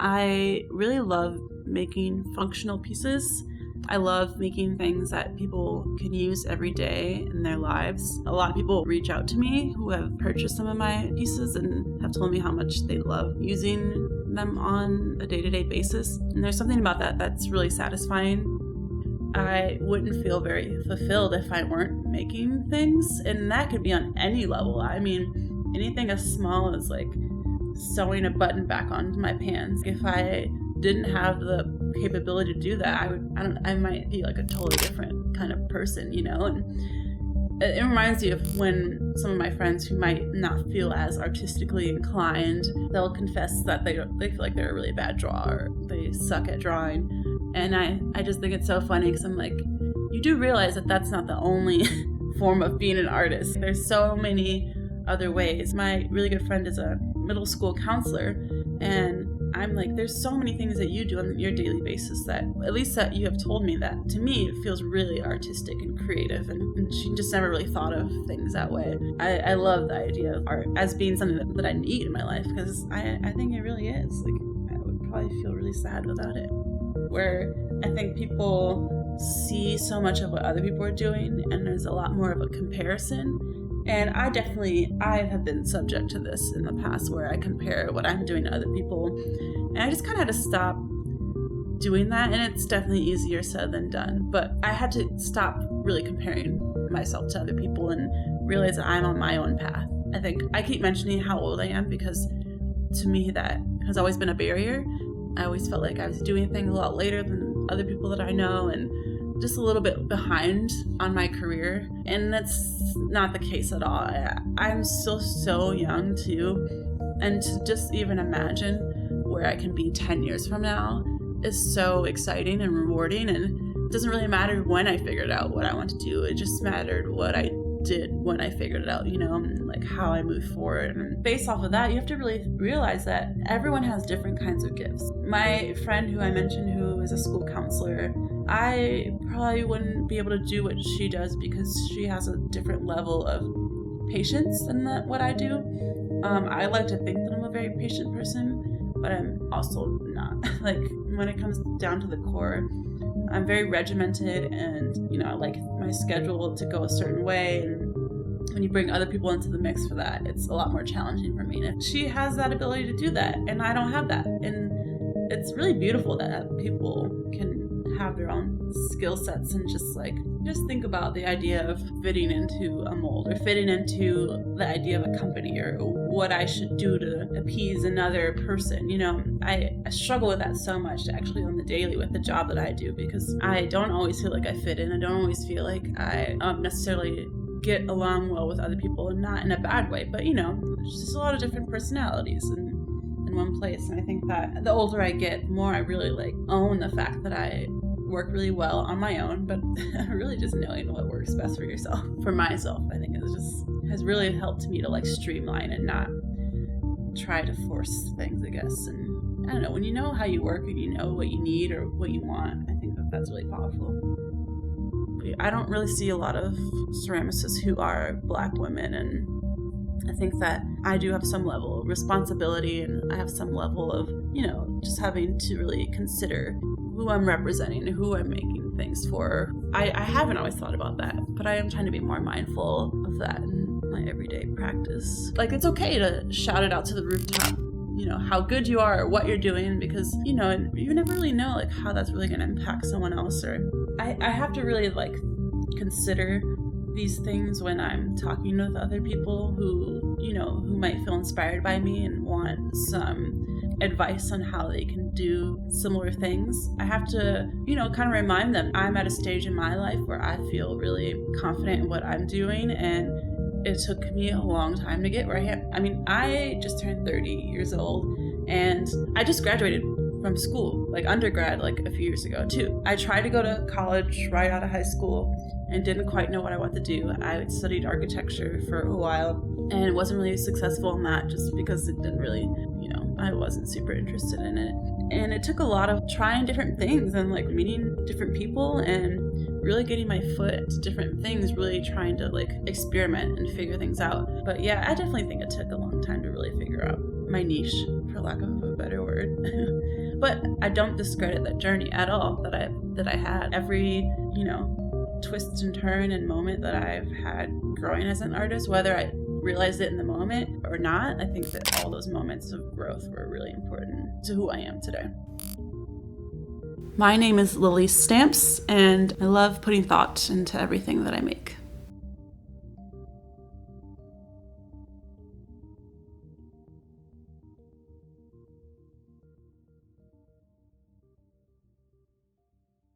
I really love making functional pieces. I love making things that people can use every day in their lives. A lot of people reach out to me who have purchased some of my pieces and have told me how much they love using them on a day-to-day basis. And there's something about that that's really satisfying. I wouldn't feel very fulfilled if I weren't making things, and that could be on any level. I mean, anything as small as like sewing a button back onto my pants. If I didn't have the capability to do that, I might be like a totally different kind of person, you know? And it reminds you of when some of my friends who might not feel as artistically inclined, they'll confess that they feel like they're a really bad drawer, they suck at drawing. And I just think it's so funny because I'm like, you do realize that that's not the only form of being an artist. There's so many other ways. My really good friend is a middle school counselor, and I'm like, there's so many things that you do on your daily basis that, at least that you have told me, that to me it feels really artistic and creative, and she just never really thought of things that way. I love the idea of art as being something that I need in my life, because I think it really is. Like, I would probably feel really sad without it. Where I think people see so much of what other people are doing, and there's a lot more of a comparison. And I have been subject to this in the past, where I compare what I'm doing to other people. And I just kind of had to stop doing that. And it's definitely easier said than done. But I had to stop really comparing myself to other people and realize that I'm on my own path. I think I keep mentioning how old I am because to me that has always been a barrier. I always felt like I was doing things a lot later than other people that I know, and just a little bit behind on my career, and that's not the case at all. I'm still so young too, and to just even imagine where I can be 10 years from now is so exciting and rewarding. And it doesn't really matter when I figured out what I want to do, it just mattered what I did when I figured it out, you know, and like how I move forward. And based off of that, you have to really realize that everyone has different kinds of gifts. My friend who I mentioned, who is a school counselor, I probably wouldn't be able to do what she does because she has a different level of patience than what I do. I like to think that I'm a very patient person, but I'm also not. Like, when it comes down to the core, I'm very regimented, and, you know, I like my schedule to go a certain way. And when you bring other people into the mix for that, it's a lot more challenging for me. And she has that ability to do that, and I don't have that. And it's really beautiful that people can have their own skill sets and just think about the idea of fitting into a mold or fitting into the idea of a company or what I should do to appease another person. You know, I struggle with that so much actually on the daily with the job that I do, because I don't always feel like I fit in. I don't always feel like I necessarily get along well with other people, and not in a bad way, but, you know, there's just a lot of different personalities in one place. And I think that the older I get, the more I really own the fact that I work really well on my own, but really just knowing what works best for yourself. For myself, I think has really helped me to streamline and not try to force things, I guess. And I don't know, when you know how you work and you know what you need or what you want, I think that's really powerful. I don't really see a lot of ceramicists who are Black women, and I think that I do have some level of responsibility, and I have some level of, you know, just having to really consider who I'm representing and who I'm making things for. I haven't always thought about that, but I am trying to be more mindful of that in my everyday practice. Like, it's okay to shout it out to the rooftop, you know, how good you are or what you're doing, because, you know, you never really know how that's really going to impact someone else. Or I have to really consider these things when I'm talking with other people who, you know, who might feel inspired by me and want some advice on how they can do similar things. I have to, you know, kind of remind them I'm at a stage in my life where I feel really confident in what I'm doing, and it took me a long time to get where I am. I mean, I just turned 30 years old, and I just graduated from school, undergrad, a few years ago too. I tried to go to college right out of high school and didn't quite know what I wanted to do. I studied architecture for a while and wasn't really successful in that, just because it didn't really, I wasn't super interested in it. And it took a lot of trying different things and meeting different people and really getting my foot into different things, really trying to experiment and figure things out. But yeah, I definitely think it took a long time to really figure out my niche, for for lack of a better word. But I don't discredit that journey at all that I had. Every, twist and turn and moment that I've had growing as an artist, whether I realized it in the moment or not, I think that all those moments of growth were really important to who I am today. My name is Lalese Stamps, and I love putting thought into everything that I make.